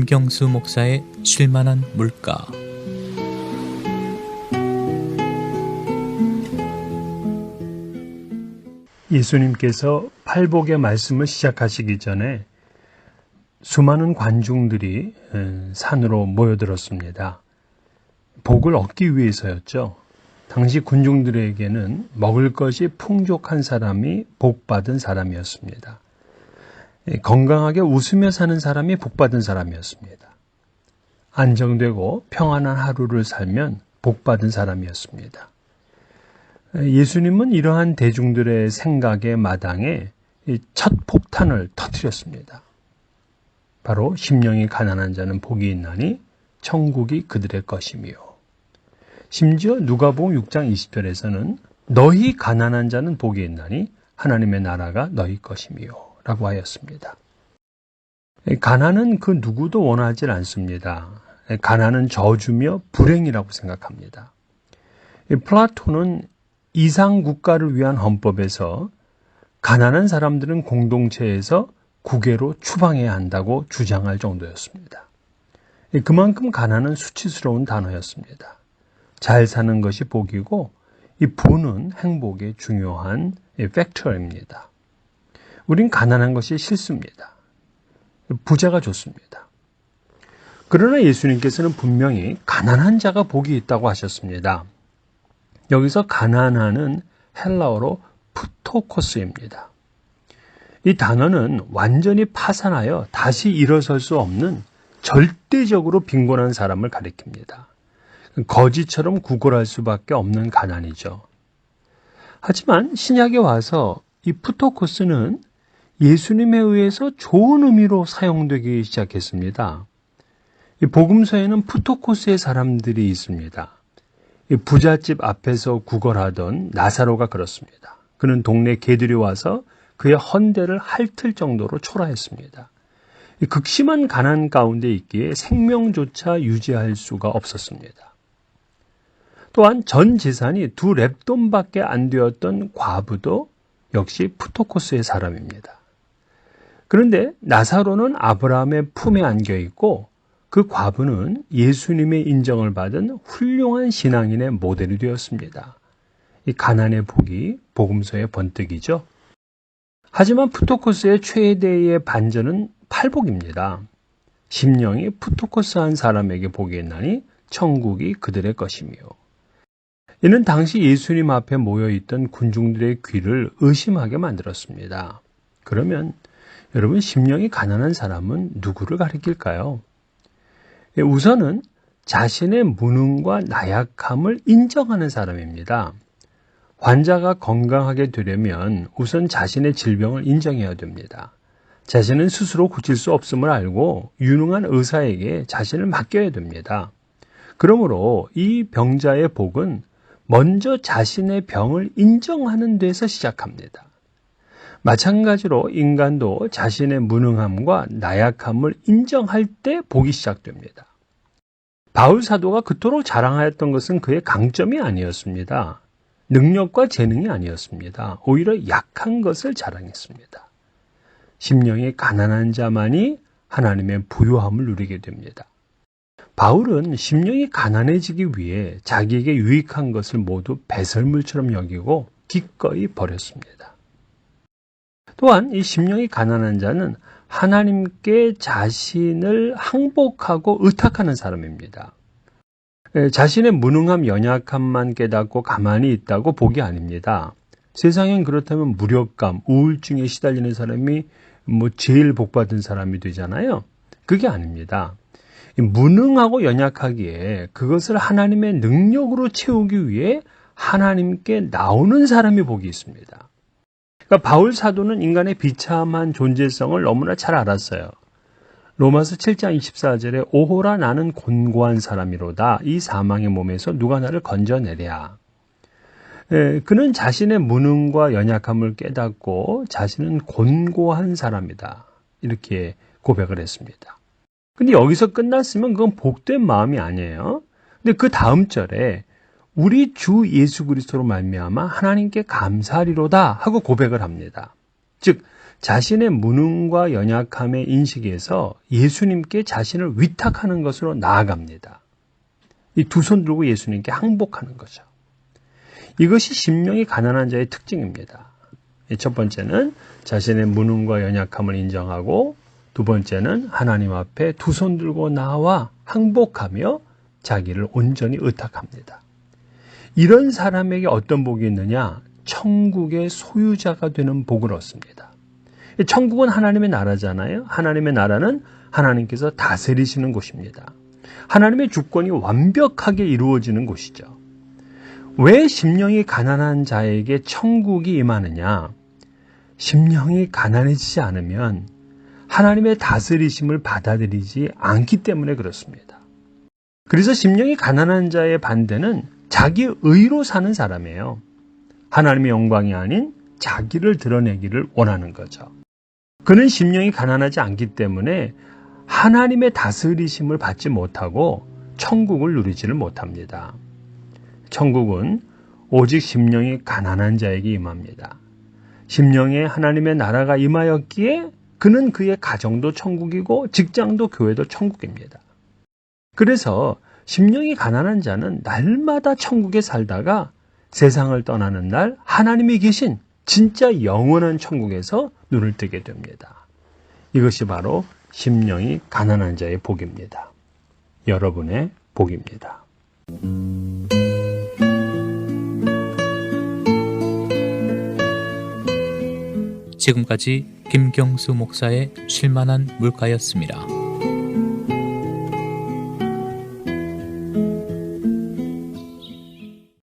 김경수 목사의 쉴만한 물가. 예수님께서 팔복의 말씀을 시작하시기 전에 수많은 관중들이 산으로 모여들었습니다. 복을 얻기 위해서였죠. 당시 군중들에게는 먹을 것이 풍족한 사람이 복받은 사람이었습니다. 건강하게 웃으며 사는 사람이 복받은 사람이었습니다. 안정되고 평안한 하루를 살면 복받은 사람이었습니다. 예수님은 이러한 대중들의 생각의 마당에 첫 폭탄을 터뜨렸습니다. 바로 심령이 가난한 자는 복이 있나니 천국이 그들의 것이며, 심지어 누가복음 6장 20절에서는 너희 가난한 자는 복이 있나니 하나님의 나라가 너희 것이며 라고 하였습니다. 가난은 그 누구도 원하지 않습니다. 가난은 저주며 불행이라고 생각합니다. 플라톤은 이상 국가를 위한 헌법에서 가난한 사람들은 공동체에서 국외로 추방해야 한다고 주장할 정도였습니다. 그만큼 가난은 수치스러운 단어였습니다. 잘 사는 것이 복이고 이 부는 행복의 중요한 팩터입니다. 우린 가난한 것이 싫습니다. 부자가 좋습니다. 그러나 예수님께서는 분명히 가난한 자가 복이 있다고 하셨습니다. 여기서 가난한은 헬라어로 푸토코스입니다. 이 단어는 완전히 파산하여 다시 일어설 수 없는 절대적으로 빈곤한 사람을 가리킵니다. 거지처럼 구걸할 수밖에 없는 가난이죠. 하지만 신약에 와서 이 푸토코스는 예수님에 의해서 좋은 의미로 사용되기 시작했습니다. 이 복음서에는 푸토코스의 사람들이 있습니다. 이 부잣집 앞에서 구걸하던 나사로가 그렇습니다. 그는 동네 개들이 와서 그의 헌대를 핥을 정도로 초라했습니다. 이 극심한 가난 가운데 있기에 생명조차 유지할 수가 없었습니다. 또한 전 재산이 2렙돈밖에 안 되었던 과부도 역시 푸토코스의 사람입니다. 그런데 나사로는 아브라함의 품에 안겨 있고 그 과부는 예수님의 인정을 받은 훌륭한 신앙인의 모델이 되었습니다. 이 가난의 복이 복음서의 번뜩이죠. 하지만 푸토코스의 최대의 반전은 팔복입니다. 심령이 푸토코스한 사람에게 복이 있나니 천국이 그들의 것이며. 이는 당시 예수님 앞에 모여있던 군중들의 귀를 의심하게 만들었습니다. 그러면 여러분, 심령이 가난한 사람은 누구를 가리킬까요? 우선은 자신의 무능과 나약함을 인정하는 사람입니다. 환자가 건강하게 되려면 우선 자신의 질병을 인정해야 됩니다. 자신은 스스로 고칠 수 없음을 알고 유능한 의사에게 자신을 맡겨야 됩니다. 그러므로 이 병자의 복은 먼저 자신의 병을 인정하는 데서 시작합니다. 마찬가지로 인간도 자신의 무능함과 나약함을 인정할 때 복이 시작됩니다. 바울 사도가 그토록 자랑하였던 것은 그의 강점이 아니었습니다. 능력과 재능이 아니었습니다. 오히려 약한 것을 자랑했습니다. 심령이 가난한 자만이 하나님의 부요함을 누리게 됩니다. 바울은 심령이 가난해지기 위해 자기에게 유익한 것을 모두 배설물처럼 여기고 기꺼이 버렸습니다. 또한 이 심령이 가난한 자는 하나님께 자신을 항복하고 의탁하는 사람입니다. 자신의 무능함, 연약함만 깨닫고 가만히 있다고 복이 아닙니다. 세상엔 그렇다면 무력감, 우울증에 시달리는 사람이 제일 복받은 사람이 되잖아요. 그게 아닙니다. 무능하고 연약하기에 그것을 하나님의 능력으로 채우기 위해 하나님께 나오는 사람이 복이 있습니다. 그러니까 바울 사도는 인간의 비참한 존재성을 너무나 잘 알았어요. 로마서 7장 24절에 오호라 나는 곤고한 사람이로다. 이 사망의 몸에서 누가 나를 건져내랴. 그는 자신의 무능과 연약함을 깨닫고 자신은 곤고한 사람이다. 이렇게 고백을 했습니다. 근데 여기서 끝났으면 그건 복된 마음이 아니에요. 근데 그 다음 절에 우리 주 예수 그리스도로 말미암아 하나님께 감사하리로다 하고 고백을 합니다. 즉 자신의 무능과 연약함의 인식에서 예수님께 자신을 위탁하는 것으로 나아갑니다. 이 두 손 들고 예수님께 항복하는 거죠. 이것이 심령이 가난한 자의 특징입니다. 첫 번째는 자신의 무능과 연약함을 인정하고, 두 번째는 하나님 앞에 두 손 들고 나와 항복하며 자기를 온전히 의탁합니다. 이런 사람에게 어떤 복이 있느냐? 천국의 소유자가 되는 복을 얻습니다. 천국은 하나님의 나라잖아요. 하나님의 나라는 하나님께서 다스리시는 곳입니다. 하나님의 주권이 완벽하게 이루어지는 곳이죠. 왜 심령이 가난한 자에게 천국이 임하느냐? 심령이 가난해지지 않으면 하나님의 다스리심을 받아들이지 않기 때문에 그렇습니다. 그래서 심령이 가난한 자의 반대는 자기 의로 사는 사람이에요. 하나님의 영광이 아닌 자기를 드러내기를 원하는 거죠. 그는 심령이 가난하지 않기 때문에 하나님의 다스리심을 받지 못하고 천국을 누리지를 못합니다. 천국은 오직 심령이 가난한 자에게 임합니다. 심령에 하나님의 나라가 임하였기에 그는 그의 가정도 천국이고 직장도 교회도 천국입니다. 그래서 심령이 가난한 자는 날마다 천국에 살다가 세상을 떠나는 날 하나님이 계신 진짜 영원한 천국에서 눈을 뜨게 됩니다. 이것이 바로 심령이 가난한 자의 복입니다. 여러분의 복입니다. 지금까지 김경수 목사의 쉴만한 물가였습니다.